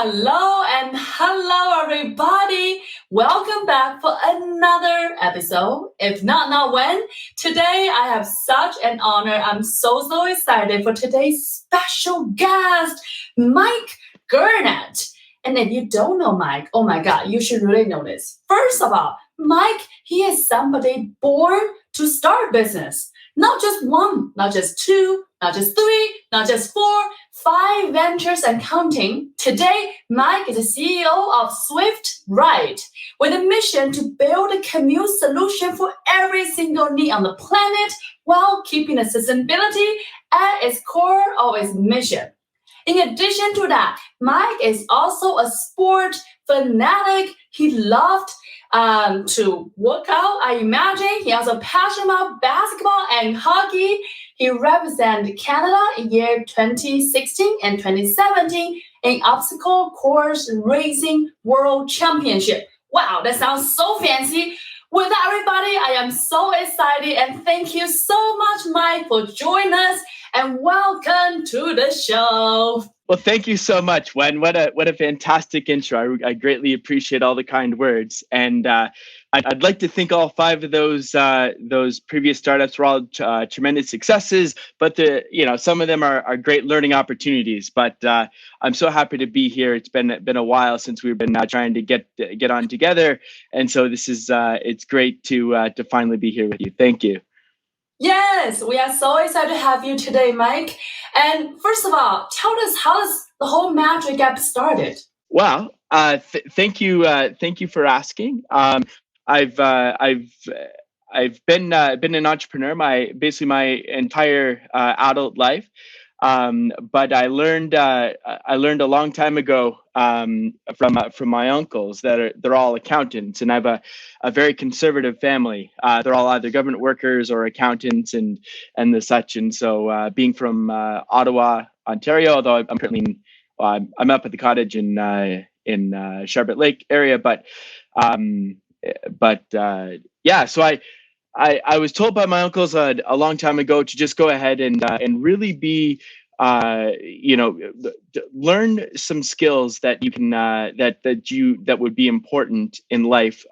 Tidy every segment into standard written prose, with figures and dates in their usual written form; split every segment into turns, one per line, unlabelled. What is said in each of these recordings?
Hello and hello everybody. Welcome back for another episode. If not when. Today I have such an honor. I'm so excited for today's special guest, Mike Garnett. And if you don't know Mike, oh my God, you should really know this. First of all, Mike, he is somebody born to start business. Not just one, not just two, not just three, not just four, 5 ventures and counting. Today, Mike is the CEO of SwiftRide with a mission to build a commute solution for every single need on the planet while keeping accessibility at its core of its mission. In addition to that, Mike is also a sport fanatic. He loved to work out, I imagine. He also passionate about basketball and hockey. He represented Canada in year 2016 and 2017 in obstacle course racing world championship. Wow, that sounds so fancy. With that, everybody, I am so excited and thank you so much, Mike, for joining us and welcome to the show.
Well, thank you so much, Wen. What a fantastic intro. I greatly appreciate all the kind words. And I'd like to think all 5 of those previous startups were all tremendous successes, but some of them are great learning opportunities. But I'm so happy to be here. It's been a while since we've been trying to get on together, and so this is it's great to finally be here with you. Thank you.
Yes, we are so excited to have you today, Mike. And first of all, tell us, how does the whole magic get started?
Well, thank you for asking. I've been an entrepreneur my entire adult life. But I learned a long time ago from my uncles they're all accountants, and I have a very conservative family. They're all either government workers or accountants and the such. And so being from Ottawa, Ontario, although I'm currently I'm up at the cottage in Sharpet Lake area, but yeah. So I was told by my uncles a long time ago to just go ahead and really be, learn some skills that you can that would be important in life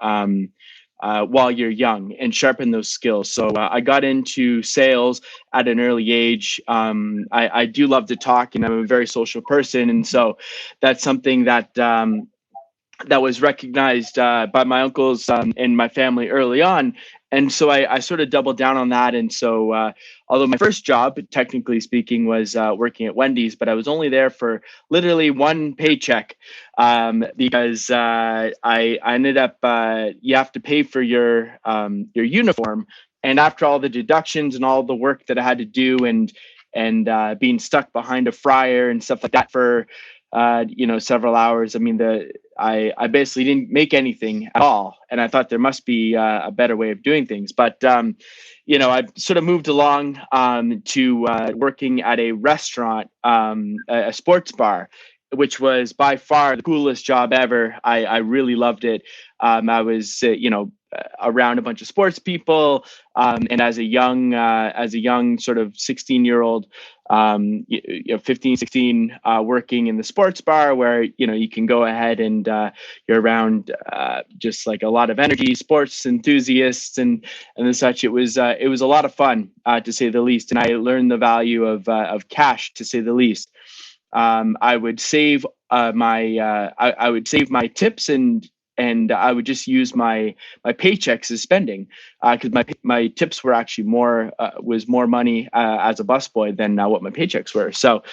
while you're young, and sharpen those skills. So I got into sales at an early age. I do love to talk, and I'm a very social person, and so that's something that was recognized by my uncles and my family early on. And so I sort of doubled down on that. And so although my first job, technically speaking, was working at Wendy's, but I was only there for literally one paycheck because I ended up, you have to pay for your uniform. And after all the deductions and all the work that I had to do and being stuck behind a fryer and stuff like that for several hours. I mean, I basically didn't make anything at all, and I thought there must be a better way of doing things. But I've sort of moved along to working at a restaurant, a sports bar, which was by far the coolest job ever. I really loved it. I was around a bunch of sports people, and as a young sort of 16-year-old, 15, 16, working in the sports bar where you can go ahead and you're around just like a lot of energy, sports enthusiasts and such. It was a lot of fun to say the least, and I learned the value of cash, to say the least. I would save I would save my tips and I would just use my paychecks as spending, because my tips were actually more money as a busboy than what my paychecks were. So,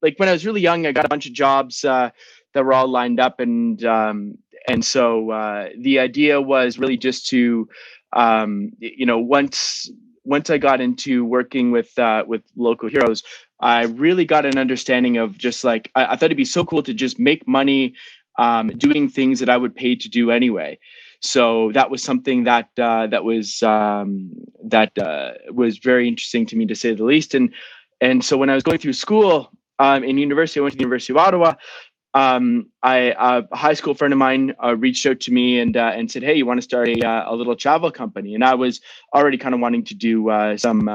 like when I was really young, I got a bunch of jobs that were all lined up, and so the idea was really just to once I got into working with local heroes, I really got an understanding of just like I thought it'd be so cool to just make money doing things that I would pay to do anyway. So that was something that was very interesting to me, to say the least. And so when I was going through school in university, I went to the University of Ottawa, a high school friend of mine reached out to me and said, "Hey, you want to start a little travel company?" And I was already kind of wanting to do some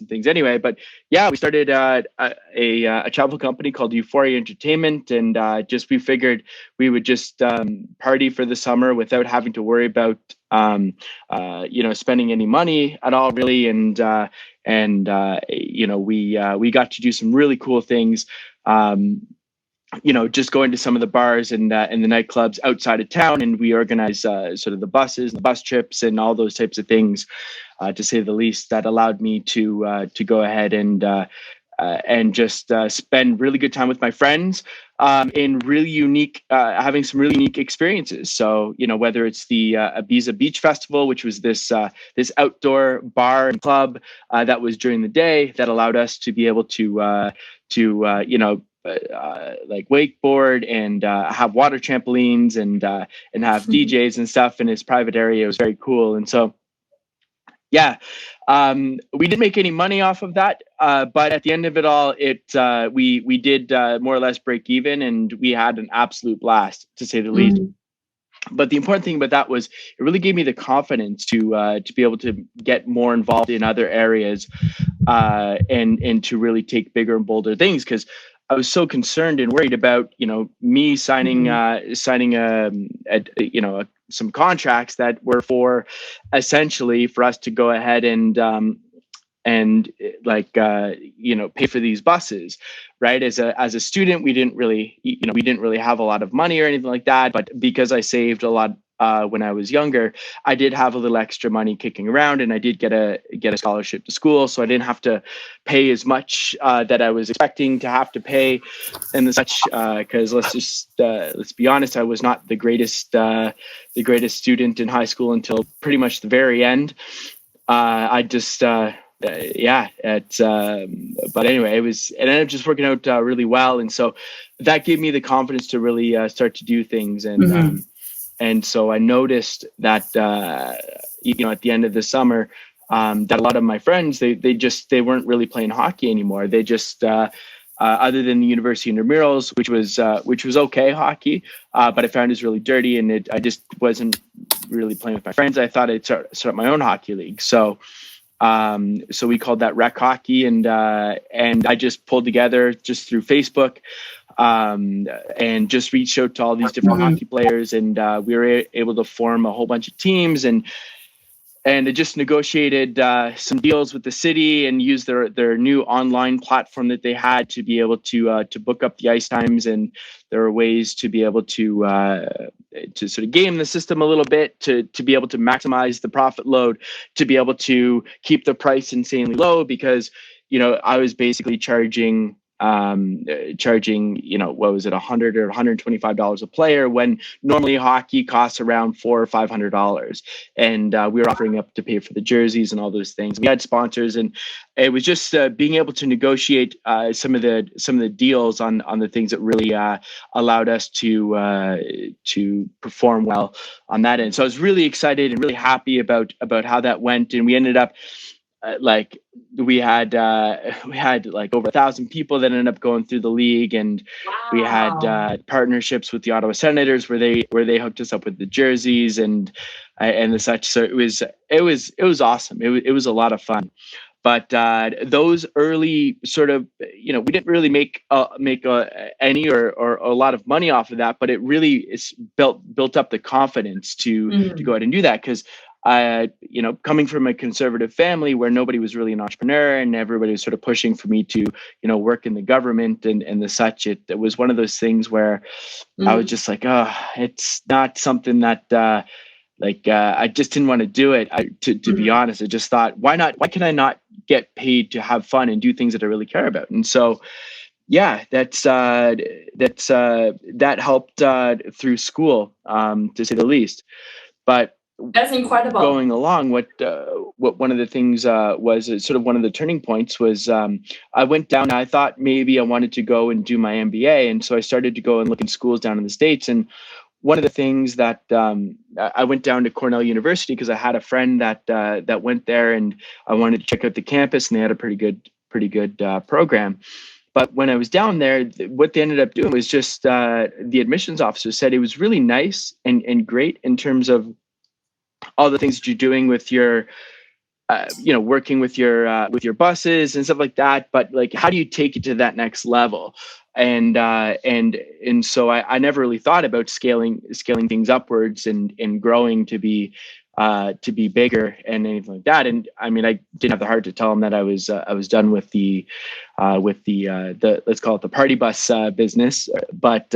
things anyway. But yeah, we started a travel company called Euphoria Entertainment, and we figured we would just party for the summer without having to worry about spending any money at all, really. We got to do some really cool things. Just going to some of the bars and the nightclubs outside of town, and we organize sort of the buses, the bus trips, and all those types of things, to say the least. That allowed me to go ahead and just spend really good time with my friends, in really unique, having some really unique experiences. So, whether it's the Ibiza Beach Festival, which was this outdoor bar and club that was during the day, that allowed us to be able to like wakeboard and have water trampolines and have DJs and stuff in his private area. It was very cool. And so, yeah, we didn't make any money off of that, but at the end of it all, we did more or less break even, and we had an absolute blast, to say the least. But the important thing about that was it really gave me the confidence to be able to get more involved in other areas, and to really take bigger and bolder things, because I was so concerned and worried about, me signing some contracts that were for essentially for us to go ahead and pay for these buses, right? As a student, we didn't really have a lot of money or anything like that. But because I saved a lot when I was younger, I did have a little extra money kicking around, and I did get a scholarship to school, so I didn't have to pay as much that I was expecting to have to pay, and such. Because let's be honest, I was not the greatest student in high school until pretty much the very end. But anyway, it ended up just working out really well, and so that gave me the confidence to really start to do things. And so I noticed that, at the end of the summer, that a lot of my friends, they weren't really playing hockey anymore. They just, other than the university intramurals, which was okay hockey, but I found it was really dirty, and I just wasn't really playing with my friends. I thought I'd start my own hockey league. So we called that rec hockey, and I just pulled together just through Facebook, and just reached out to all these different hockey players, and we were able to form a whole bunch of teams, and I just negotiated some deals with the city and used their new online platform that they had to be able to book up the ice times. And there are ways to be able to sort of game the system a little bit, to be able to maximize the profit load, to be able to keep the price insanely low, because I was basically charging what was it, $100 or $125 a player, when normally hockey costs around $400 or $500. And we were offering up to pay for the jerseys and all those things. We had sponsors, and it was just being able to negotiate some of the deals on the things that really allowed us to perform well on that end. So I was really excited and really happy about how that went, and we ended up we had like over 1,000 people that ended up going through the league, and we had partnerships with the Ottawa Senators where they hooked us up with the jerseys and the such. So it was awesome. It was a lot of fun. But those early sort of, we didn't really make any or a lot of money off of that, but it really is built up the confidence to go ahead and do that, because coming from a conservative family where nobody was really an entrepreneur and everybody was sort of pushing for me to, work in the government and the such, it was one of those things where I was just like, oh, it's not something that, I just didn't want to do it. To be honest, I just thought, why not? Why can I not get paid to have fun and do things that I really care about? And so, yeah, that helped through school, to say the least. But
that's incredible.
Going along, what one of the things was sort of one of the turning points was I went down. I thought maybe I wanted to go and do my MBA, and so I started to go and look in schools down in the States. And one of the things that I went down to Cornell University because I had a friend that went there, and I wanted to check out the campus, and they had a pretty good program. But when I was down there, what they ended up doing was just the admissions officer said it was really nice and great in terms of all the things that you're doing with your working with your buses and stuff like that. But like, how do you take it to that next level? And so I never really thought about scaling things upwards and growing to be bigger and anything like that. And I mean, I didn't have the heart to tell him that I was done with the let's call it the party bus business. But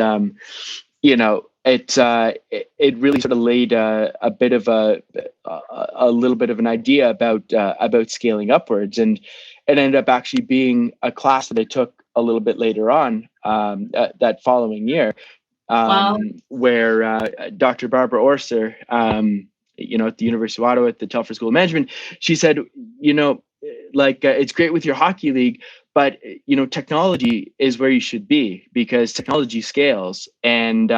it really sort of laid a bit of a little bit of an idea about scaling upwards, and it ended up actually being a class that I took a little bit later on that following year,
Wow.
where Dr. Barbara Orser, at the University of Ottawa at the Telfer School of Management, she said, it's great with your hockey league, but technology is where you should be, because technology scales, and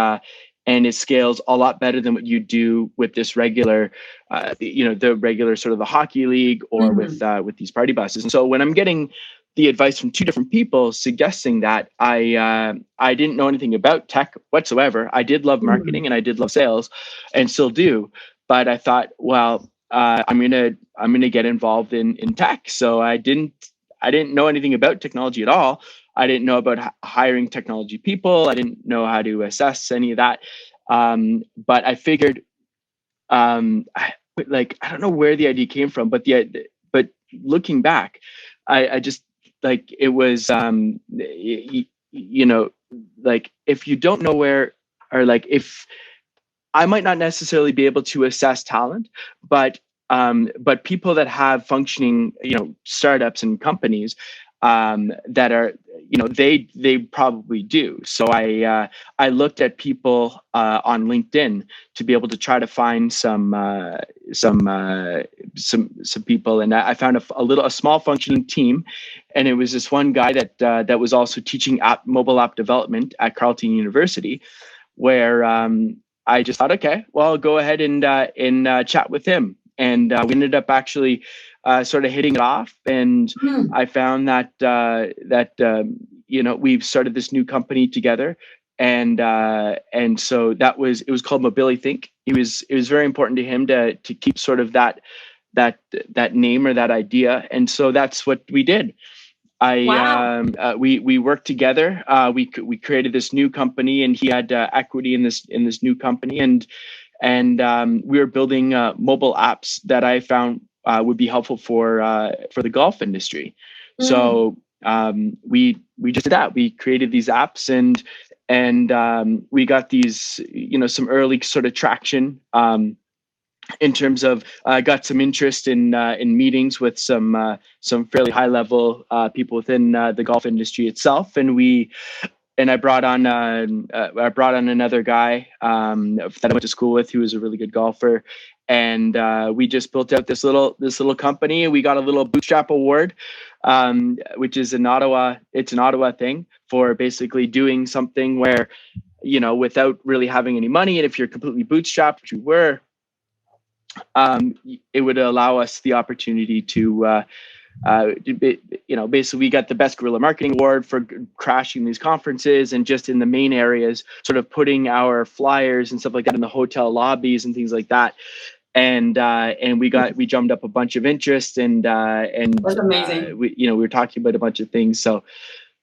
it scales a lot better than what you do with this regular, the regular sort of the hockey league or with these party buses. And so when I'm getting the advice from two different people suggesting that, I didn't know anything about tech whatsoever. I did love marketing and I did love sales, and still do. But I thought, well, I'm gonna get involved in tech. So I didn't know anything about technology at all. I didn't know about hiring technology people. I didn't know how to assess any of that. But I figured, I don't know where the idea came from, but looking back, I just like, it was, if you don't know where, or like, if I might not necessarily be able to assess talent, but people that have functioning, startups and companies that are, they probably do. So I looked at people on LinkedIn to be able to try to find some people, and I found a small functioning team, and it was this one guy that was also teaching mobile app development at Carleton University, where I just thought, okay, well, I'll go ahead and chat with him. And we ended up actually sort of hitting it off. And I found that we've started this new company together. And so it was called Mobilithink. It was very important to him to keep sort of that name or that idea. And so that's what we did. We worked together. We created this new company, and he had equity in this new company, and we were building mobile apps that I found would be helpful for the golf industry. So we just did that. We created these apps, and we got these, some early sort of traction. In terms of, got some interest in meetings with some fairly high level people within the golf industry itself, and I brought on another guy that I went to school with, who was a really good golfer, and we just built out this little company. We got a little Bootstrap award, which is an Ottawa thing for basically doing something where, without really having any money, and if you're completely bootstrapped, which we were, it would allow us the opportunity to, basically we got the best guerrilla marketing award for crashing these conferences, and just in the main areas, sort of putting our flyers and stuff like that in the hotel lobbies and things like that. And we drummed up a bunch of interest, and
That's amazing.
we were talking about a bunch of things. So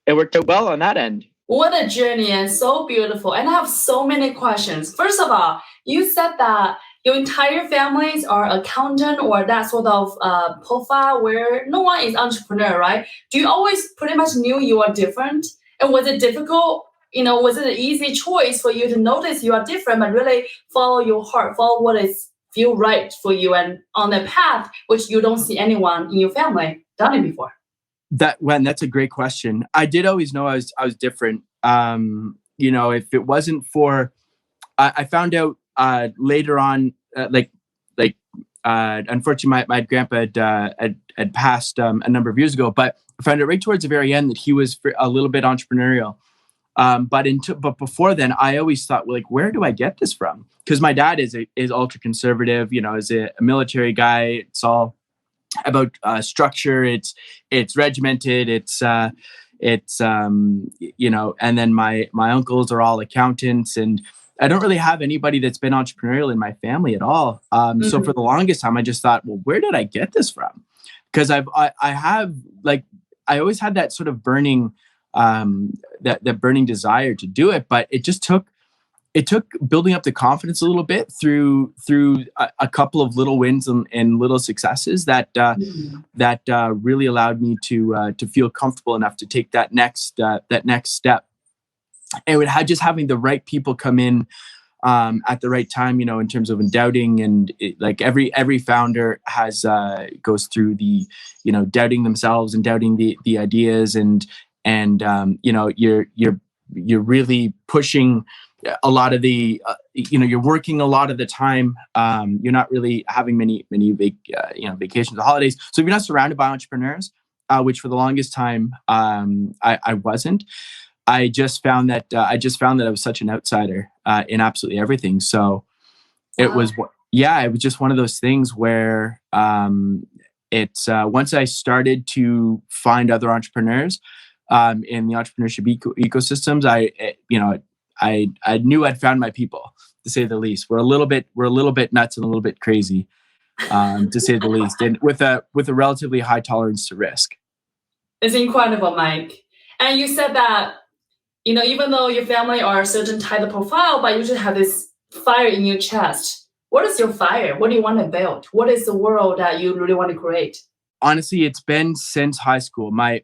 it worked out well on that end.
What a journey, and so beautiful. And I have so many questions. First of all, you said that your entire families are accountant or that sort of profile where no one is entrepreneur, right? Do you always pretty much knew you are different? And was it difficult? Was it an easy choice for you to notice you are different, but really follow your heart, follow what is feel right for you, and on a path which you don't see anyone in your family done it before?
That's a great question. I did always know I was different. If it wasn't for, I found out later on, unfortunately, my grandpa had passed a number of years ago, but I found out right towards the very end that he was a little bit entrepreneurial. But before then, I always thought, like, where do I get this from? Because my dad is ultra conservative, is a military guy. It's all about structure. It's regimented. it's and then my uncles are all accountants, and I don't really have anybody that's been entrepreneurial in my family at all. So for the longest time, I just thought, well, where did I get this from? Because I always had that sort of burning that burning desire to do it, but it took building up the confidence a little bit through a couple of little wins and little successes that really allowed me to feel comfortable enough to take that next step. And it had just having the right people come in at the right time, in terms of doubting, and every founder goes through the doubting themselves and doubting the ideas, and you're really pushing a lot of the you're working a lot of the time. You're not really having many vacations or holidays, so if you're not surrounded by entrepreneurs, which for the longest time I wasn't. I just found that I was such an outsider in absolutely everything. So it was just one of those things where it's once I started to find other entrepreneurs in the entrepreneurship ecosystems, I knew I'd found my people, to say the least. We're a little bit nuts and a little bit crazy, to say the least, and with a relatively high tolerance to risk.
It's incredible, Mike. And you said that, even though your family are a certain type of profile, but you just have this fire in your chest. What is your fire? What do you want to build? What is the world that you really want to create?
Honestly, it's been since high school. My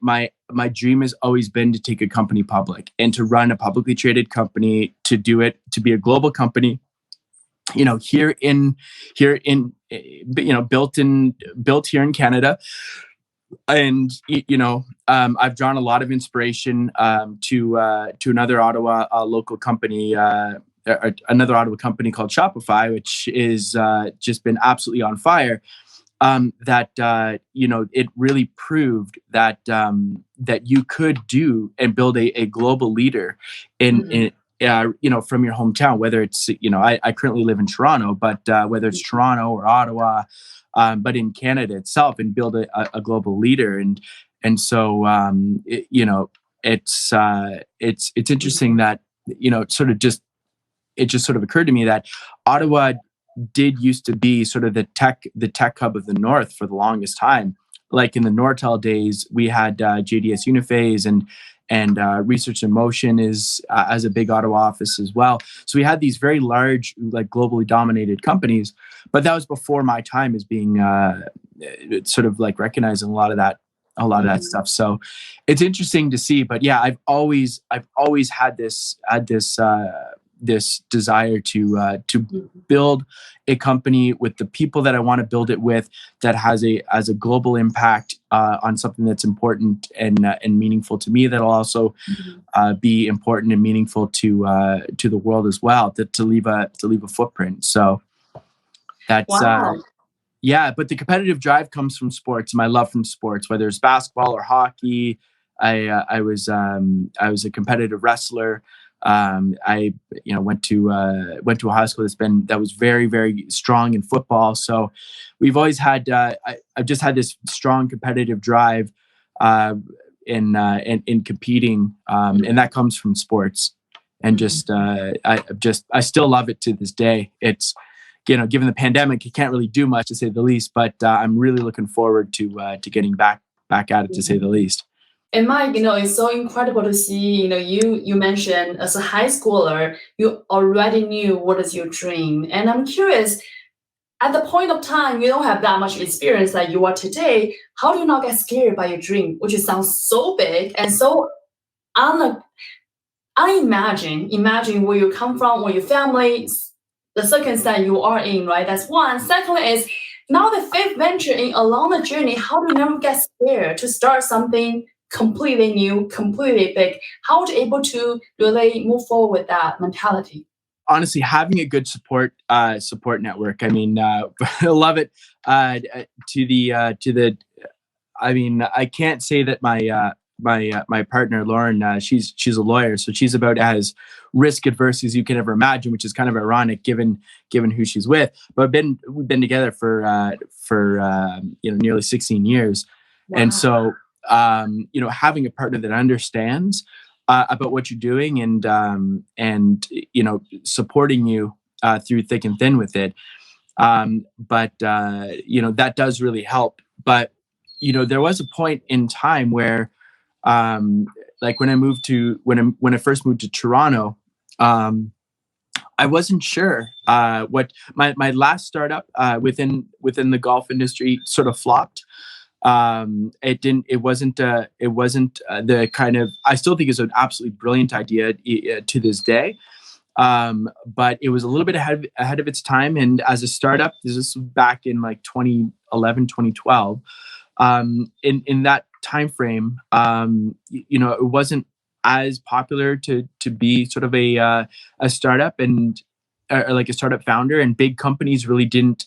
dream has always been to take a company public and to run a publicly traded company, to do it, to be a global company. Built here in Canada. And I've drawn a lot of inspiration to another Ottawa local company, another Ottawa company called Shopify, which is just been absolutely on fire. It really proved that you could do and build a global leader in from your hometown, whether it's I currently live in Toronto, but whether it's Toronto or Ottawa. But in Canada itself, and build a global leader, and so it's interesting that it just sort of occurred to me that Ottawa did used to be sort of the tech hub of the North for the longest time. Like in the Nortel days, we had JDS Uniphase and Research in Motion is as a big Ottawa office as well. So we had these very large, globally dominated companies, but that was before my time as being sort of recognizing a lot of that stuff. So it's interesting to see. But yeah, I've always had this desire to build a company with the people that I want to build it with, that has a global impact on something that's important and meaningful to me, that'll also be important and meaningful to the world as well, to leave a footprint. So that's
wow.
But the competitive drive comes from sports, my love from sports, whether it's basketball or hockey. I was a competitive wrestler. I went to a high school that was very, very strong in football. So we've always had I've just had this strong competitive drive in competing, and that comes from sports. And I still love it to this day. It's given the pandemic, you can't really do much, to say the least. But I'm really looking forward to getting back at it, to say the least.
And Mike, it's so incredible to see, you mentioned as a high schooler, you already knew what is your dream. And I'm curious, at the point of time, you don't have that much experience like you are today. How do you not get scared by your dream, which sounds so big and so unimagined? Imagine where you come from, where your family, the circumstance you are in, right? That's one. Secondly is, now the fifth venture along the journey, how do you never get scared to start something completely new, completely big? How are you able to really move forward with that mentality?
Honestly, having a good support network. I mean, I love it. I can't say that my partner Lauren, she's a lawyer, so she's about as risk adverse as you can ever imagine, which is kind of ironic given who she's with. But we've been together for nearly 16 years, wow. And so having a partner that understands about what you're doing and supporting you through thick and thin with it. But that does really help. But there was a point in time where, like when I first moved to Toronto, I wasn't sure what my last startup within the golf industry sort of flopped. It wasn't the kind of, I still think it's an absolutely brilliant idea to this day. But it was a little bit ahead of its time. And as a startup, this was back in like 2011, 2012. In that time frame, it wasn't as popular to be sort of a startup and or like a startup founder, and big companies really didn't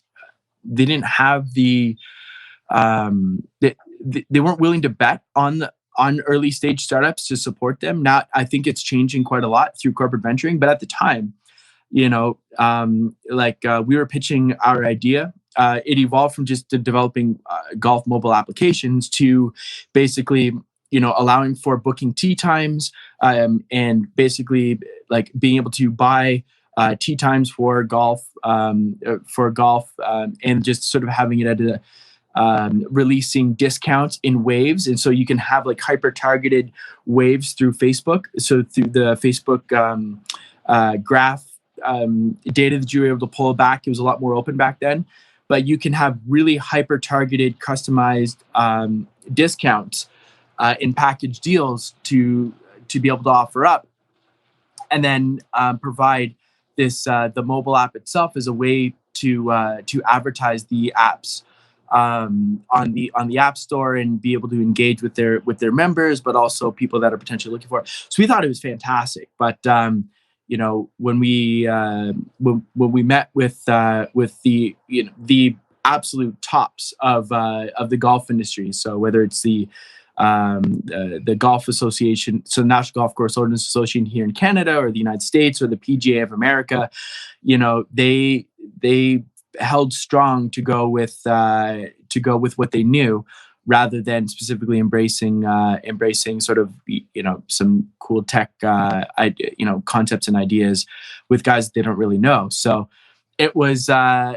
have the they weren't willing to bet on early stage startups to support them. Now I think it's changing quite a lot through corporate venturing, but at the time, we were pitching our idea. It evolved from just developing golf mobile applications to basically, allowing for booking tee times, and basically like being able to buy tee times for golf, and just sort of having it at a releasing discounts in waves. And so you can have like hyper targeted waves through Facebook. So through the Facebook graph data that you were able to pull back, it was a lot more open back then. But you can have really hyper targeted, customized discounts in package deals to be able to offer up, and then provide this the mobile app itself as a way to advertise the apps on the App Store and be able to engage with their members, but also people that are potentially looking for it. So we thought it was fantastic. But when we met with the absolute tops of the golf industry, so whether it's the Golf Association, so the National Golf Course Owners Association here in Canada, or the United States, or the PGA of America, they held strong to go with what they knew, rather than specifically embracing sort of some cool tech concepts and ideas with guys that they don't really know. So it was so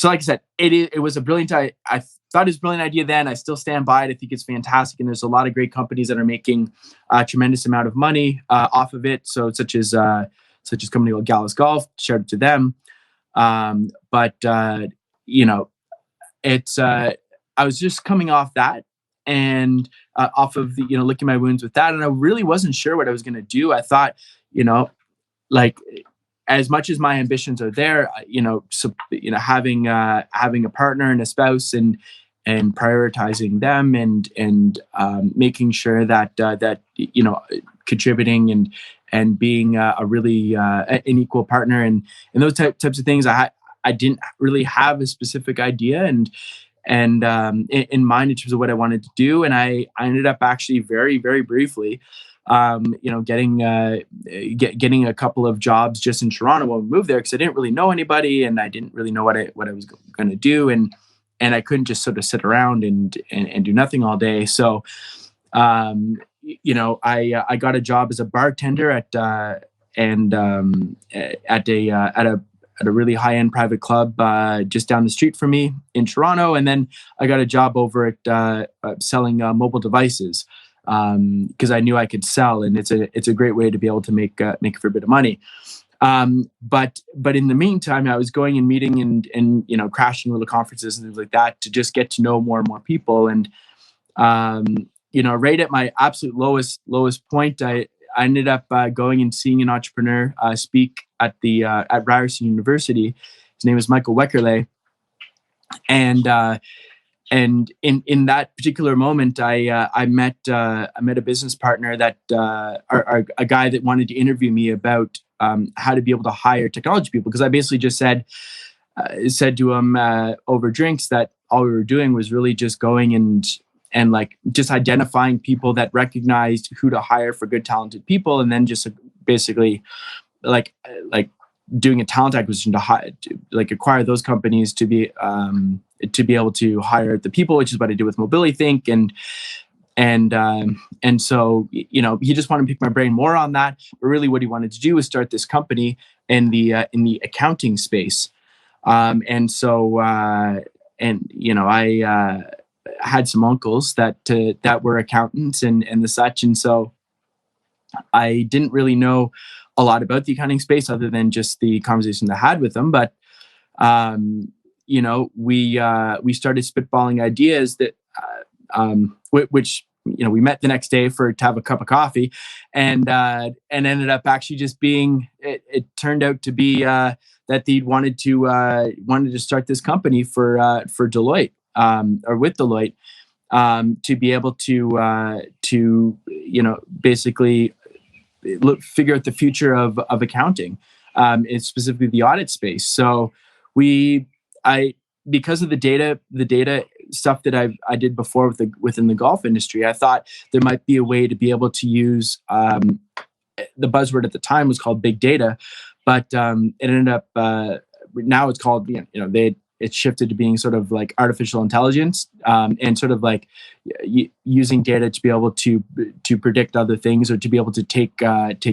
like I said, it was a brilliant. I thought it was a brilliant idea then. I still stand by it. I think it's fantastic, and there's a lot of great companies that are making a tremendous amount of money off of it. So such as a company like Gallus Golf, shout out to them. But it's I was just coming off that, and off of the licking my wounds with that, and I really wasn't sure what I was going to do. I thought, like, as much as my ambitions are there, having a partner and a spouse and prioritizing them and making sure that contributing and being a really an equal partner and those types of things. I didn't really have a specific idea and in mind in terms of what I wanted to do, and I ended up actually very, very briefly, getting a couple of jobs just in Toronto when we moved there, because I didn't really know anybody and I didn't really know what I was going to do, and I couldn't just sort of sit around and do nothing all day. So, I got a job as a bartender at a really high-end private club just down the street from me in Toronto, and then I got a job over at selling mobile devices, because I knew I could sell, and it's a great way to be able to make a fair bit of money. But in the meantime, I was going and meeting and crashing little conferences and things like that to just get to know more and more people. And right at my absolute lowest point, I ended up going and seeing an entrepreneur speak at Ryerson University. His name is Michael Weckerle, and in that particular moment, I met a business partner that a guy that wanted to interview me about how to be able to hire technology people, because I basically just said to him over drinks that all we were doing was really just going and like just identifying people that recognized who to hire for good talented people, and then just basically like doing a talent acquisition to acquire those companies to be able to hire the people, which is what I did with Mobilithink, and so he just wanted to pick my brain more on that. But really, what he wanted to do was start this company in the accounting space, and so I had some uncles that were accountants and the such, and so I didn't really know a lot about the accounting space other than just the conversations I had with them. But we started spitballing ideas that which we met the next day to have a cup of coffee, and ended up actually just being. It turned out to be that they wanted to start this company for Deloitte, or with Deloitte, to be able to basically figure out the future of accounting, it's specifically the audit space. So because of the data stuff that I did before within the golf industry, I thought there might be a way to be able to use, the buzzword at the time was called big data, but it ended up now it's called it's shifted to being sort of like artificial intelligence, and sort of like using data to be able to predict other things or to be able to take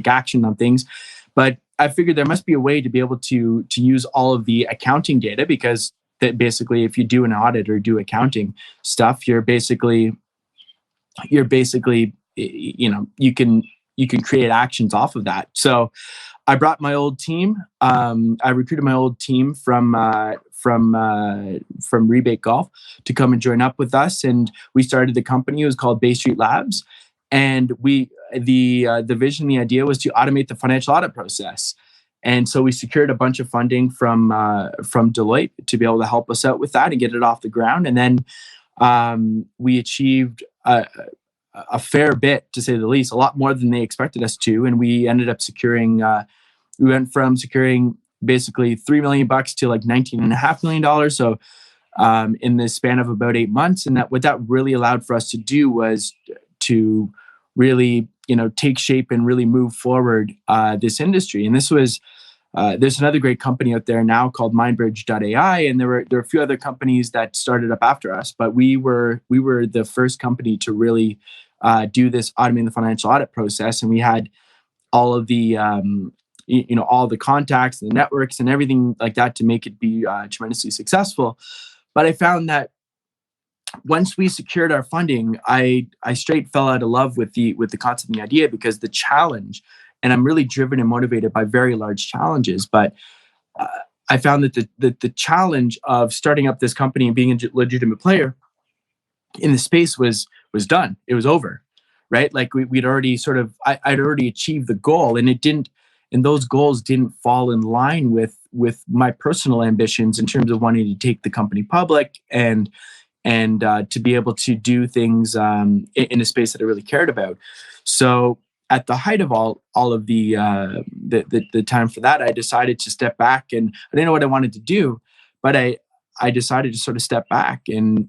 action on things. But I figured there must be a way to be able to use all of the accounting data, because that basically, if you do an audit or do accounting stuff, you're basically you can create actions off of that. So I brought my old team. I recruited my old team from Rebate Golf to come and join up with us, and we started the company. It was called Bay Street Labs, and the vision, the idea was to automate the financial audit process. And so we secured a bunch of funding from Deloitte to be able to help us out with that and get it off the ground. And then we achieved a fair bit, to say the least, a lot more than they expected us to. And we ended up securing. We went from securing basically $3 million to like $19.5 million. So in the span of about 8 months, and what that really allowed for us to do was to really take shape and really move forward this industry. And this was there's another great company out there now called MindBridge.ai, and there were a few other companies that started up after us, but we were the first company to really do this, automating the financial audit process. And we had all of the all the contacts and the networks and everything like that to make it be tremendously successful. But I found that once we secured our funding, I straight fell out of love with the concept and the idea, because the challenge, and I'm really driven and motivated by very large challenges, but I found that the challenge of starting up this company and being a legitimate player in the space was done. It was over, right? Like we'd already I'd already achieved the goal, and it didn't. And those goals didn't fall in line with my personal ambitions in terms of wanting to take the company public and to be able to do things in a space that I really cared about. So at the height of all of the time for that, I decided to step back, and I didn't know what I wanted to do, but I decided to sort of step back and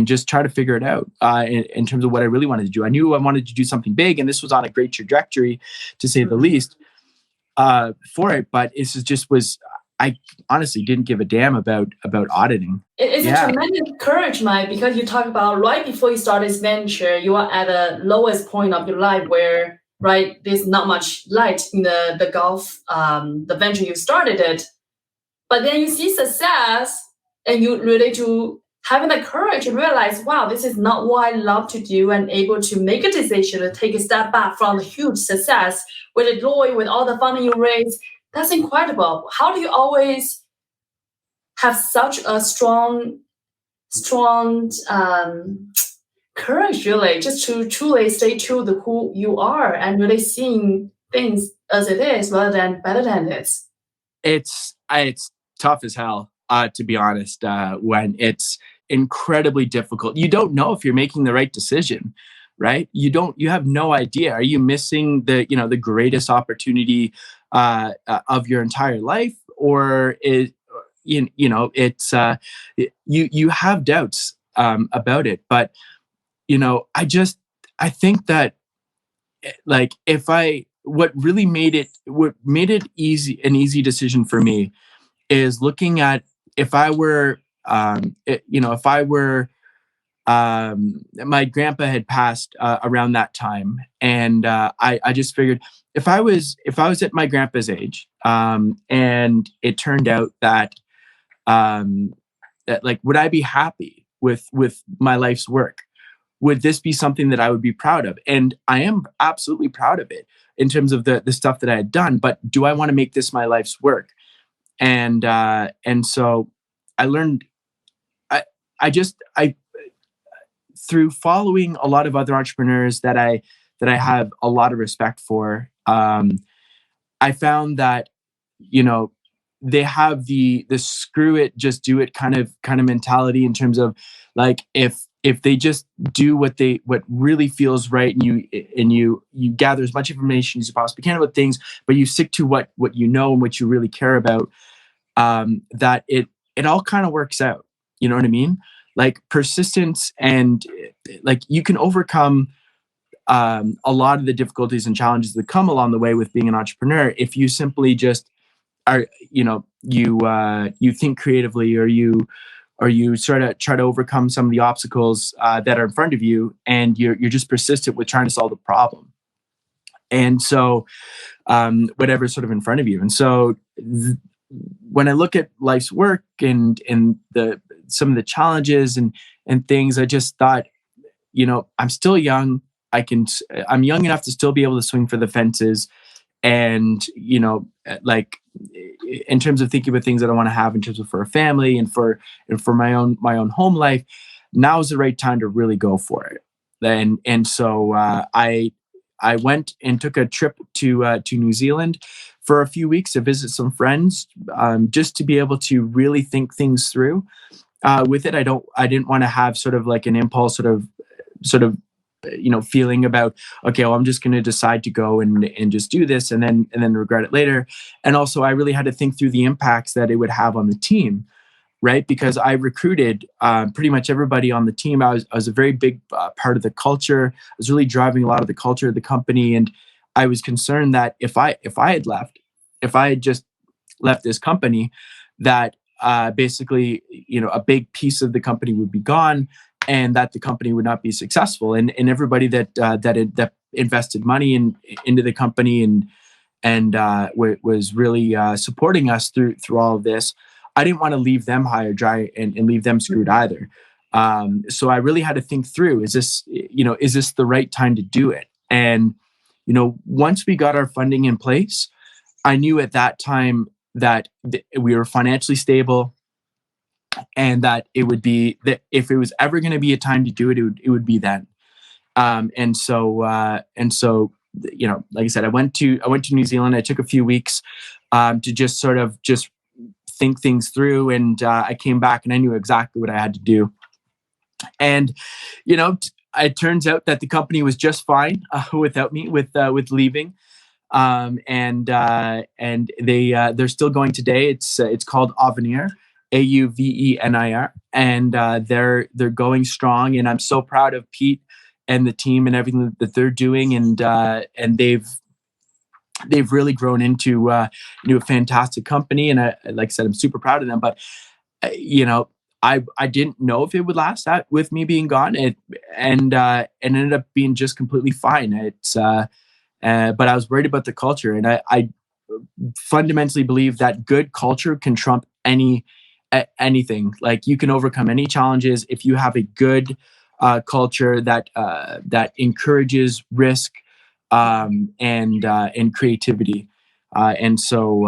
just try to figure it out in terms of what I really wanted to do. I knew I wanted to do something big, and this was on a great trajectory, to say the least, for it. But I honestly didn't give a damn about auditing.
It's a tremendous courage, Mike, because you talk about right before you start this venture, you are at the lowest point of your life where, right, there's not much light in the golf, the venture you started it. But then you see success, and you relate to having the courage to realize, wow, this is not what I love to do, and able to make a decision to take a step back from the huge success with Deloitte, with all the funding you raised. That's incredible. How do you always have such a strong courage, really, just to truly stay true to who you are and really seeing things as it is rather than better than it is? It's
tough as hell, to be honest, when it's incredibly difficult. You don't know if you're making the right decision, right? You have no idea. Are you missing the greatest opportunity of your entire life, or is it's you have doubts about it. But I think that, like, if I what made it an easy decision for me is looking at if I were, if I were, my grandpa had passed around that time, and I just figured if I was at my grandpa's age, and it turned out that like, would I be happy with my life's work? Would this be something that I would be proud of? And I am absolutely proud of it in terms of the stuff that I had done. But do I want to make this my life's work? And so I learned. I through following a lot of other entrepreneurs that I have a lot of respect for. I found that, they have the screw it, just do it kind of mentality, in terms of, like, if they just do what really feels right, and you gather as much information as you possibly can about things, but you stick to what you know and what you really care about, that it all kind of works out. You know what I mean? Like, persistence, and like, you can overcome a lot of the difficulties and challenges that come along the way with being an entrepreneur if you simply just are, you think creatively, or you sort of try to overcome some of the obstacles that are in front of you, and you're just persistent with trying to solve the problem. And so, whatever's sort of in front of you. And so, when I look at life's work and some of the challenges and things, I just thought, I'm still young. I'm young enough to still be able to swing for the fences. And, like, in terms of thinking about things that I want to have in terms of for a family and for my own home life, now is the right time to really go for it. And so I went and took a trip to New Zealand for a few weeks to visit some friends, just to be able to really think things through with it. I didn't want to have sort of like an impulse sort of feeling about, okay, well, I'm just going to decide to go and just do this and then regret it later. And also, I really had to think through the impacts that it would have on the team, right? Because I recruited pretty much everybody on the team. I was a very big part of the culture. I was really driving a lot of the culture of the company, and I was concerned that if I had just left this company, that basically, a big piece of the company would be gone, and that the company would not be successful. And everybody that invested money into the company and was really supporting us through all of this, I didn't want to leave them high or dry and leave them screwed either. So I really had to think through: is this the right time to do it? And once we got our funding in place, I knew at that time that we were financially stable, and that it would be that if it was ever going to be a time to do it, it would be then. And so, like I said, I went to New Zealand. I took a few weeks to just sort of just think things through, and I came back and I knew exactly what I had to do. And it turns out that the company was just fine without me, with leaving. And they're still going today. It's called Avenir, Auvenir, and they're going strong. And I'm so proud of Pete and the team and everything that they're doing. And they've really grown into a fantastic company. And like I said, I'm super proud of them. But I didn't know if it would last that with me being gone. It ended up being just completely fine. But I was worried about the culture, and I fundamentally believe that good culture can trump anything. Like, you can overcome any challenges if you have a good culture that encourages risk and creativity. And so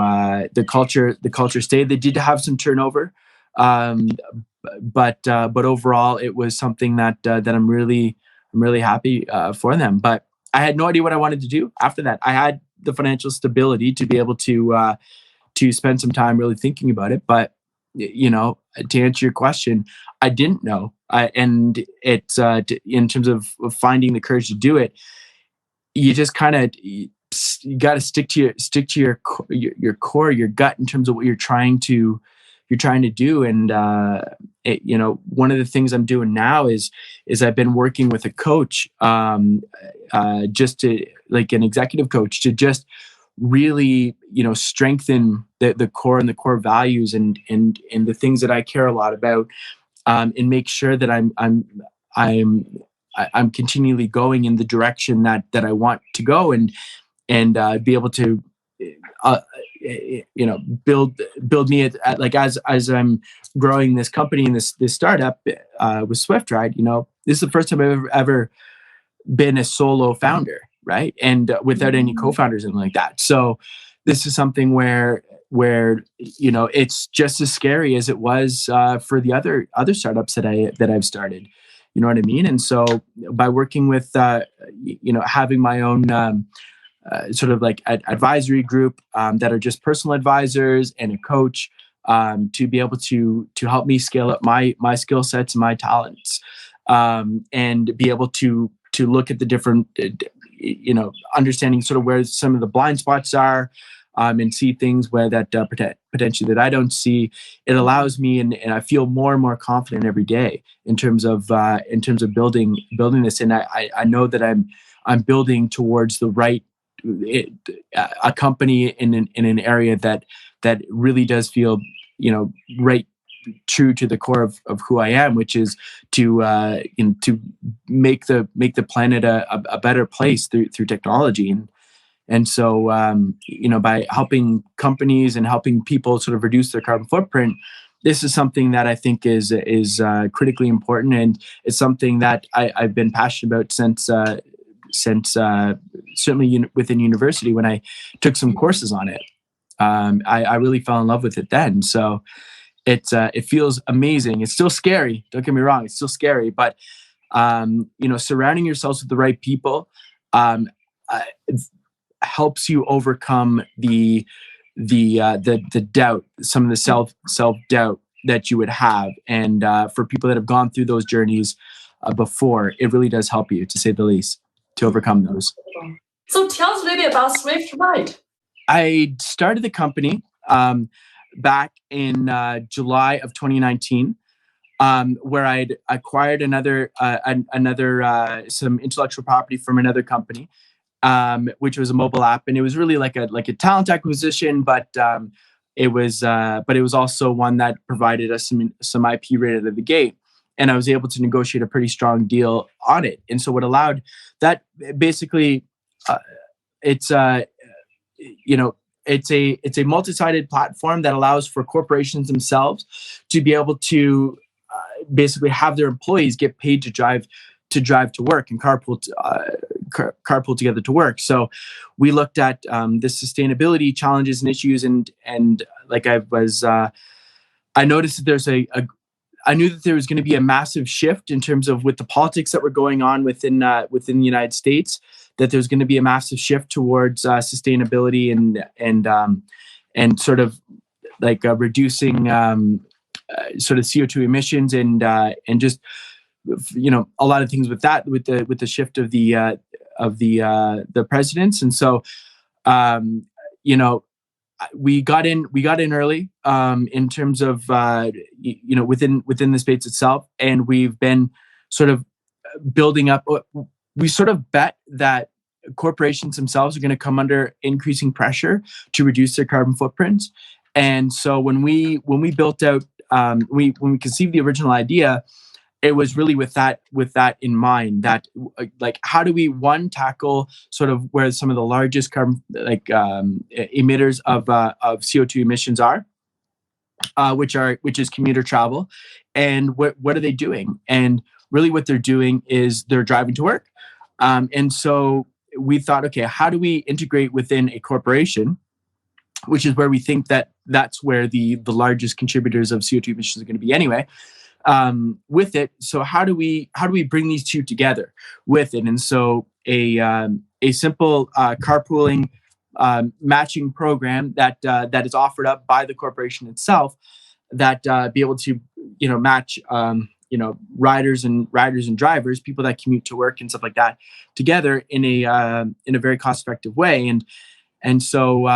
the culture stayed. They did have some turnover, but overall, it was something that I'm really happy for them. But I had no idea what I wanted to do after that. I had the financial stability to be able to spend some time really thinking about it. But to answer your question, I didn't know. And it's in terms of finding the courage to do it, you just kind of you got to stick to your core, your gut, in terms of what you're trying to do. And one of the things I'm doing now is I've been working with a coach just to like an executive coach to just really, strengthen the core and the core values and the things that I care a lot about, and make sure that I'm continually going in the direction that I want to go, and be able to uh, build me at like as I'm growing this company and this startup with SwiftRide. This is the first time I've ever been a solo founder, right? And without any co-founders and like that. So this is something where it's just as scary as it was for the other startups that I've started. You know what I mean? And so by working with having my own sort of like advisory group that are just personal advisors and a coach, to be able to help me scale up my skill sets and my talents, and be able to look at the different understanding sort of where some of the blind spots are, and see things where that potentially that I don't see. It allows me, and I feel more and more confident every day in terms of building this. And I know that I'm building towards the right a company in an area that really does feel right, true to the core of who I am, which is to make the planet a better place through technology. And so by helping companies and helping people sort of reduce their carbon footprint, this is something that I think is critically important, and it's something that I've been passionate about since certainly within university when I took some courses on it. I really fell in love with it then. So it feels amazing. It's still scary. Don't get me wrong. It's still scary, but surrounding yourselves with the right people helps you overcome the doubt, some of the self doubt that you would have. And for people that have gone through those journeys before, it really does help you, to say the least, to overcome those.
So tell us a little bit about SwiftRide.
I started the company back in July of 2019, where I'd acquired another some intellectual property from another company, which was a mobile app, and it was really like a talent acquisition, but it was also one that provided us some IP right out of the gate, and I was able to negotiate a pretty strong deal on it. And so what allowed that, basically, it's a multi-sided platform that allows for corporations themselves to be able to basically have their employees get paid to drive to work and carpool together to work. So we looked at the sustainability challenges and issues, and like I noticed that I knew that there was going to be a massive shift in terms of with the politics that were going on within the United States, that there's going to be a massive shift towards sustainability and sort of like reducing sort of CO2 emissions and just a lot of things with that, with the shift of the presidents. And so we got in early in terms of within the space itself, and we've been sort of building up. We sort of bet that corporations themselves are going to come under increasing pressure to reduce their carbon footprints. And so when we built out, when we conceived the original idea, it was really with that in mind, that like, how do we tackle sort of where some of the largest carbon emitters of CO2 emissions are, which is commuter travel, and what are they doing? And really what they're doing is they're driving to work. And so we thought, okay, how do we integrate within a corporation, which is where we think that's where the largest contributors of CO2 emissions are going to be anyway, with it. So how do we bring these two together with it? And so a simple carpooling matching program that is offered up by the corporation itself, that be able to match riders and drivers, people that commute to work and stuff like that, together in a very cost-effective way. And so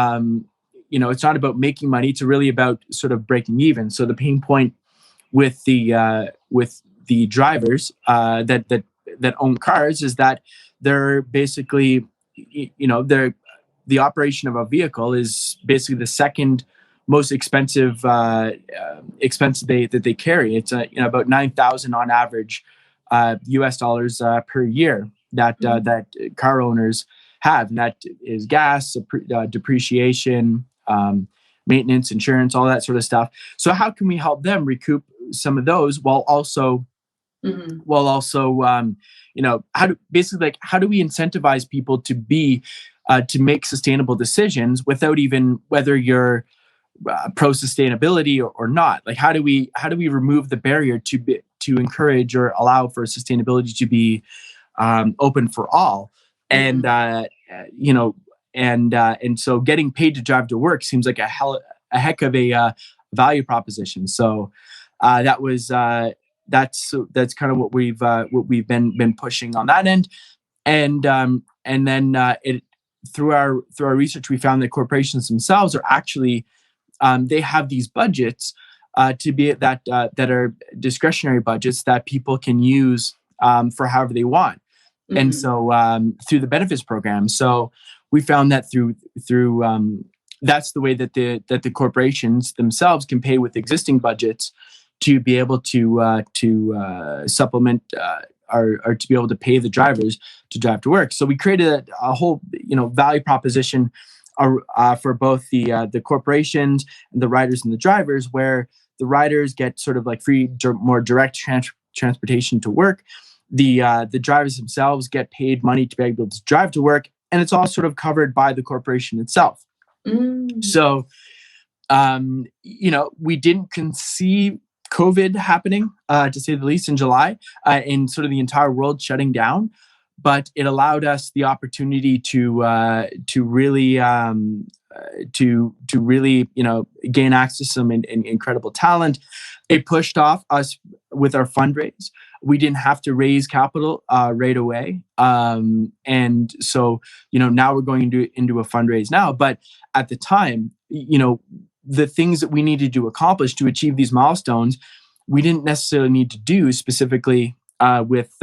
it's not about making money; it's really about sort of breaking even. So the pain point with the drivers that own cars is that they're basically the operation of a vehicle is basically the second most expensive expense that they carry. It's about 9,000 on average US dollars per year that that car owners have, and that is gas, depreciation, maintenance, insurance, all that sort of stuff. So how can we help them recoup some of those while also how do we incentivize people to be to make sustainable decisions without even whether you're pro sustainability or not? Like how do we remove the barrier to encourage or allow for sustainability to be open for all? And and so getting paid to drive to work seems like a heck of a value proposition. So that's kind of what we've been pushing on that end. And then through our research, we found that corporations themselves are actually they have these budgets to be that are discretionary budgets that people can use for however they want. And so through the benefits program, so we found that through that's the way that the corporations themselves can pay with existing budgets to be able to supplement or to be able to pay the drivers to drive to work. So we created a whole value proposition for both the corporations, the riders, and the drivers, where the riders get sort of like free, more direct transportation to work. The drivers themselves get paid money to be able to drive to work, and it's all sort of covered by the corporation itself. So, we didn't conceive COVID happening, to say the least, in July, and sort of the entire world shutting down. But it allowed us the opportunity to really gain access to some incredible talent. It pushed off us with our fundraise. We didn't have to raise capital right away, and so now we're going into a fundraise now. But at the time, the things that we needed to accomplish to achieve these milestones, we didn't necessarily need to do specifically with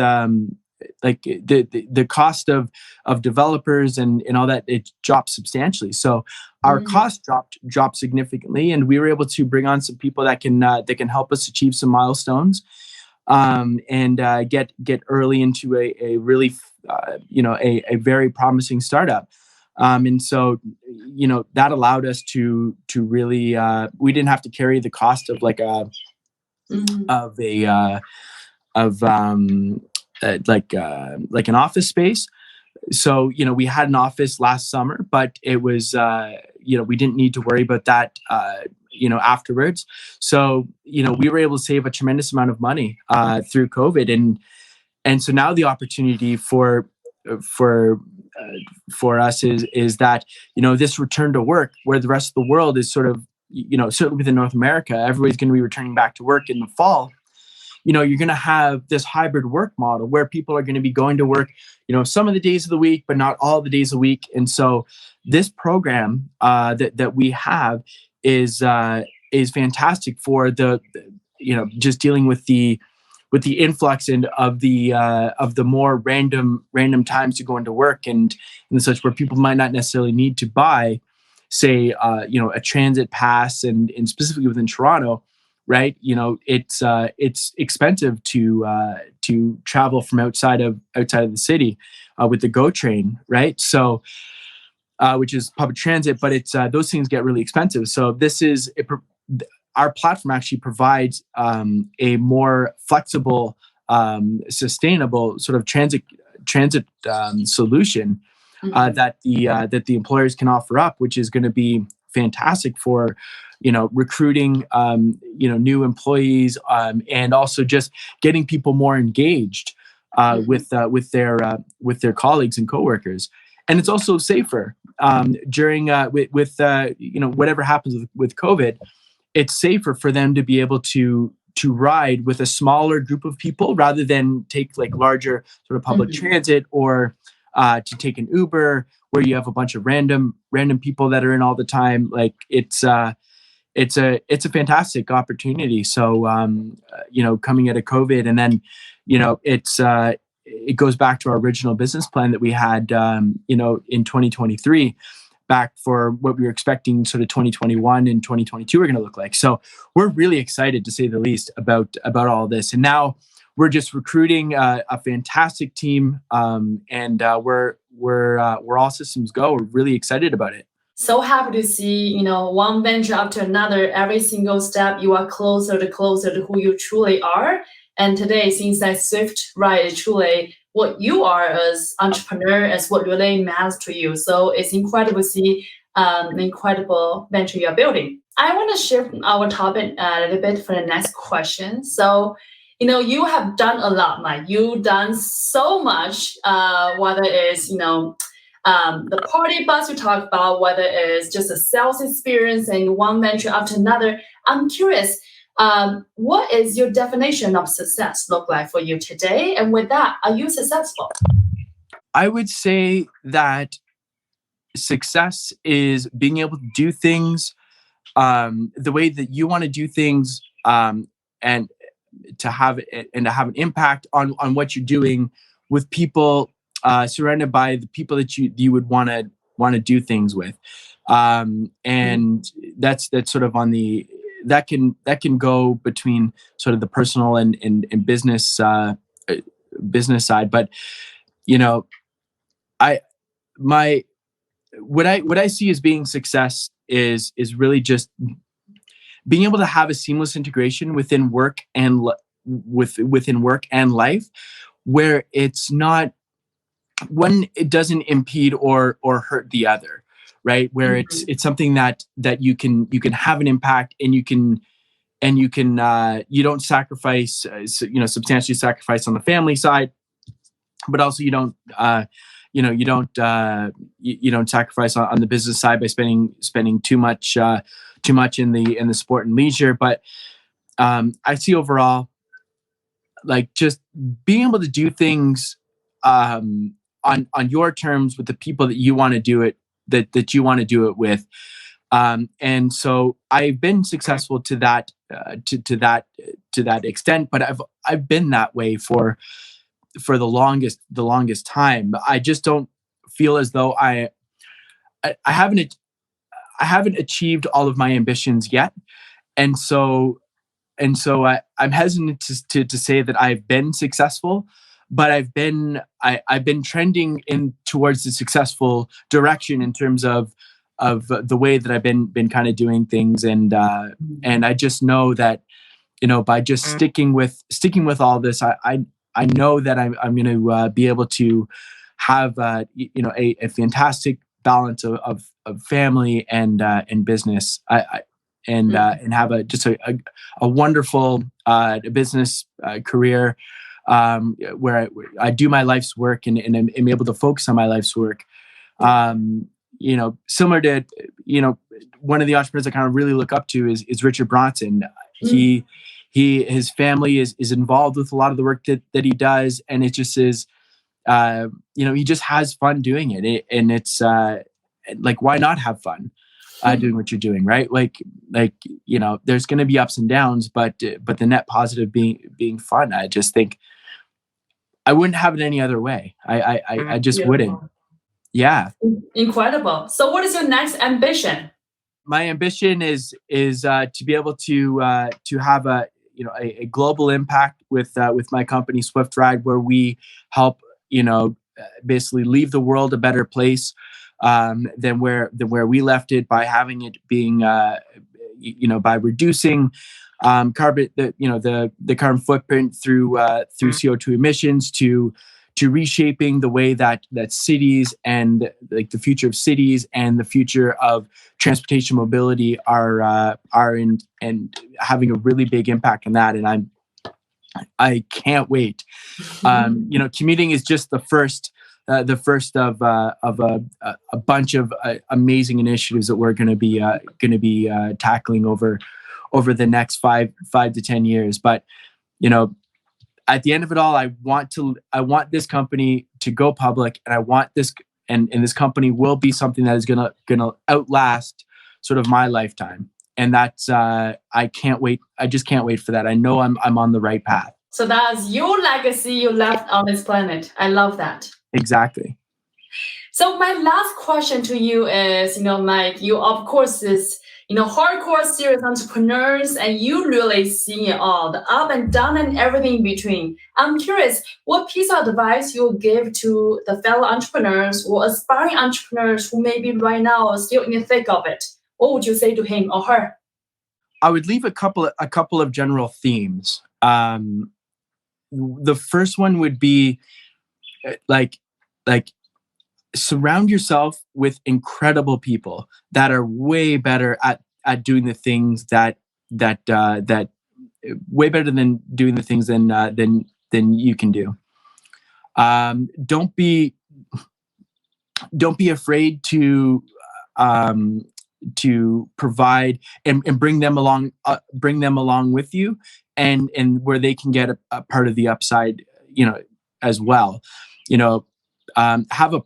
like the cost of developers and all that. It dropped substantially. So our cost dropped significantly, and we were able to bring on some people that can help us achieve some milestones, and get early into a really a very promising startup. And so, that allowed us to really, we didn't have to carry the cost of like an office space. So, we had an office last summer, but it was, we didn't need to worry about that, afterwards. So, we were able to save a tremendous amount of money through COVID. And so now the opportunity for us is that this return to work, where the rest of the world is sort of certainly within North America, everybody's going to be returning back to work in the fall. You're going to have this hybrid work model where people are going to be going to work some of the days of the week, but not all the days of the week. And so this program that we have is fantastic for the just dealing with the influx of the more random times to go into work and such, where people might not necessarily need to buy, say, a transit pass, and specifically within Toronto, right? It's expensive to travel from outside of the city with the GO train, right? So, which is public transit, but it's those things get really expensive. So our platform actually provides a more flexible, sustainable sort of transit solution that the employers can offer up, which is going to be fantastic for recruiting new employees, and also just getting people more engaged with their colleagues and coworkers. And it's also safer during with whatever happens with COVID. It's safer for them to be able to ride with a smaller group of people rather than take like larger sort of public transit, or to take an Uber where you have a bunch of random people that are in all the time. Like it's a fantastic opportunity. So coming out of COVID, and then it goes back to our original business plan that we had, in 2023, back for what we were expecting sort of 2021 and 2022 are going to look like. So we're really excited, to say the least, about all this. And now we're just recruiting a fantastic team, and we're all systems go. We're really excited about it.
So happy to see, one venture after another, every single step, you are closer to who you truly are. And today, since that SwiftRide is truly what you are as entrepreneur, as what really matters to you. So it's incredible to see an incredible venture you're building. I want to shift our topic a little bit for the next question. So, you have done a lot, Mike. You've done so much, whether it's, the party bus we talked about, whether it's just a sales experience and one venture after another. I'm curious, what is your definition of success look like for you today? And with that, are you successful?
I would say that success is being able to do things the way that you want to do things, and to have an impact on what you're doing with people, surrounded by the people that you would want to do things with, and that's sort of on the that can go between sort of the personal and business side. But what I see as being success is really just being able to have a seamless integration within work and within work and life, where it's not one, it doesn't impede or hurt the other, right? Where it's something that you can have an impact, and you don't sacrifice, substantially sacrifice on the family side, but also you don't sacrifice on the business side by spending too much in the sport and leisure. But I see overall, like, just being able to do things on your terms with the people that you want to do it, that you want to do it with. And so I've been successful to that extent, but I've been that way for the longest time. I just don't feel as though I haven't achieved all of my ambitions yet. And so I'm hesitant to say that I've been successful, but I've been trending in towards the successful direction in terms of the way that I've been kind of doing things. And I just know that, by just sticking with all this, I know that I'm going to be able to have a fantastic balance of family and business, and have a wonderful business career, where I do my life's work and am able to focus on my life's work. Similar to one of the entrepreneurs I kind of really look up to is Richard Bronson. His family is involved with a lot of the work that he does, and it just is, he just has fun doing it. And it's like, why not have fun doing what you're doing, right? Like there's going to be ups and downs, but the net positive being fun. I just think I wouldn't have it any other way. I just wouldn't. Yeah.
Incredible. So what is your next ambition?
My ambition is to be able to have a global impact with my company SwiftRide, where we help basically leave the world a better place than where we left it, by having it being by reducing carbon the carbon footprint through CO2 emissions, to reshaping the way that cities and like the future of cities and the future of transportation mobility are in, and having a really big impact on that. And I can't wait. Commuting is just the first of a bunch of amazing initiatives that we're going to be tackling over the next 5 to 10 years. But at the end of it all, I want this company to go public, and I want this, and this company will be something that is gonna outlast sort of my lifetime. And that's I can't wait. I just can't wait for that. I know I'm on the right path.
So that's your legacy you left on this planet. I love that.
Exactly.
So my last question to you is, Mike, you of course is, hardcore serious entrepreneurs, and you really see it all, the up and down and everything in between. I'm curious, what piece of advice you'll give to the fellow entrepreneurs or aspiring entrepreneurs who maybe right now are still in the thick of it? What would you say to him or her?
I would leave a couple of general themes. The first one would be like surround yourself with incredible people that are way better at doing the things that way better than doing the things than you can do. Don't be afraid to provide and bring them along with you, and where they can get a part of the upside, as well. Have a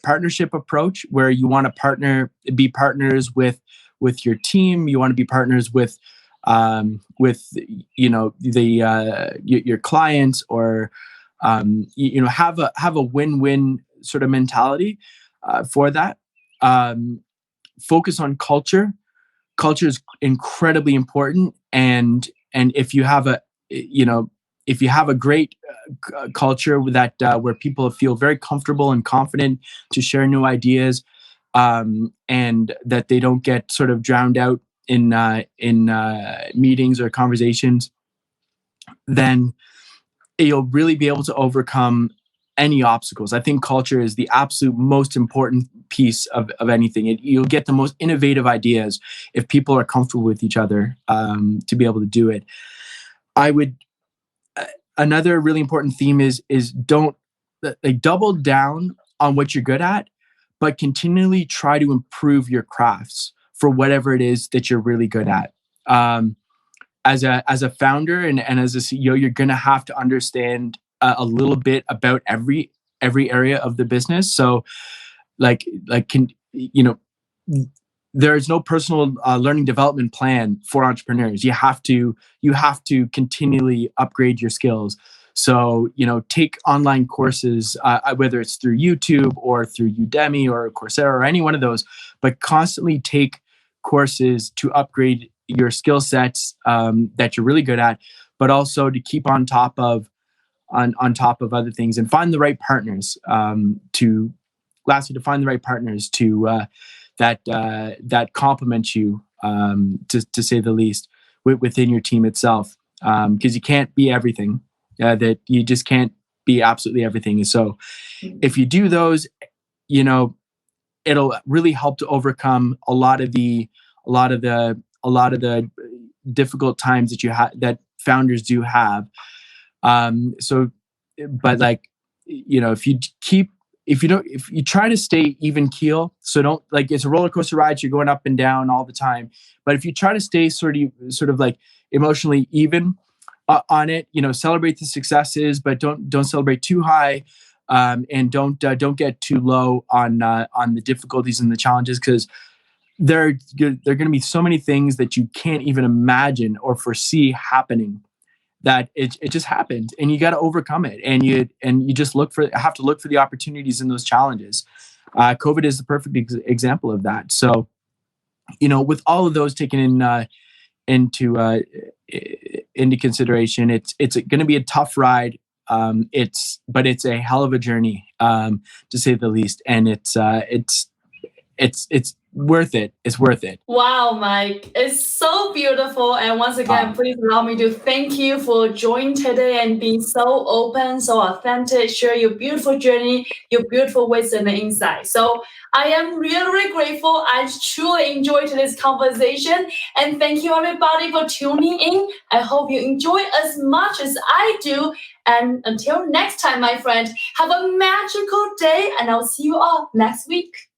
partnership approach where you want to be partners with your team. You want to be partners with your clients, or have a win-win sort of mentality for that. Focus on culture. Culture is incredibly important, and if you have a great culture that where people feel very comfortable and confident to share new ideas, and that they don't get sort of drowned out in meetings or conversations, then you'll really be able to overcome any obstacles. I think culture is the absolute most important piece of anything. You'll get the most innovative ideas if people are comfortable with each other, to be able to do it. Another really important theme is don't double down on what you're good at, but continually try to improve your crafts for whatever it is that you're really good at. As a founder and as a CEO, you're going to have to understand a little bit about every area of the business. So there is no personal learning development plan for entrepreneurs. You have to continually upgrade your skills. So, take online courses, whether it's through YouTube or through Udemy or Coursera or any one of those, but constantly take courses to upgrade your skill sets that you're really good at, but also to keep on top of other things, and find the right partners to that complement you, to say the least, within your team itself, because you can't be everything. That you just can't be absolutely everything. And so, if you do those, it'll really help to overcome a lot of the difficult times that founders do have. If you try to stay even keel, so don't, it's a roller coaster ride, so you're going up and down all the time. But if you try to stay sort of like emotionally even on it, celebrate the successes, but don't celebrate too high, and don't get too low on the difficulties and the challenges, because there are going to be so many things that you can't even imagine or foresee happening, that it just happens, and you got to overcome it, and you just have to look for the opportunities in those challenges. COVID is the perfect example of that. So, with all of those taken into consideration, it's going to be a tough ride. But it's a hell of a journey, to say the least, and it's worth it. It's worth it.
Wow, Mike, it's so beautiful. And once again, please allow me to thank you for joining today and being so open, so authentic, share your beautiful journey, your beautiful wisdom and insight. So I am really, really grateful. I truly enjoyed today's conversation. And thank you, everybody, for tuning in. I hope you enjoy as much as I do. And until next time, my friend, have a magical day, and I'll see you all next week.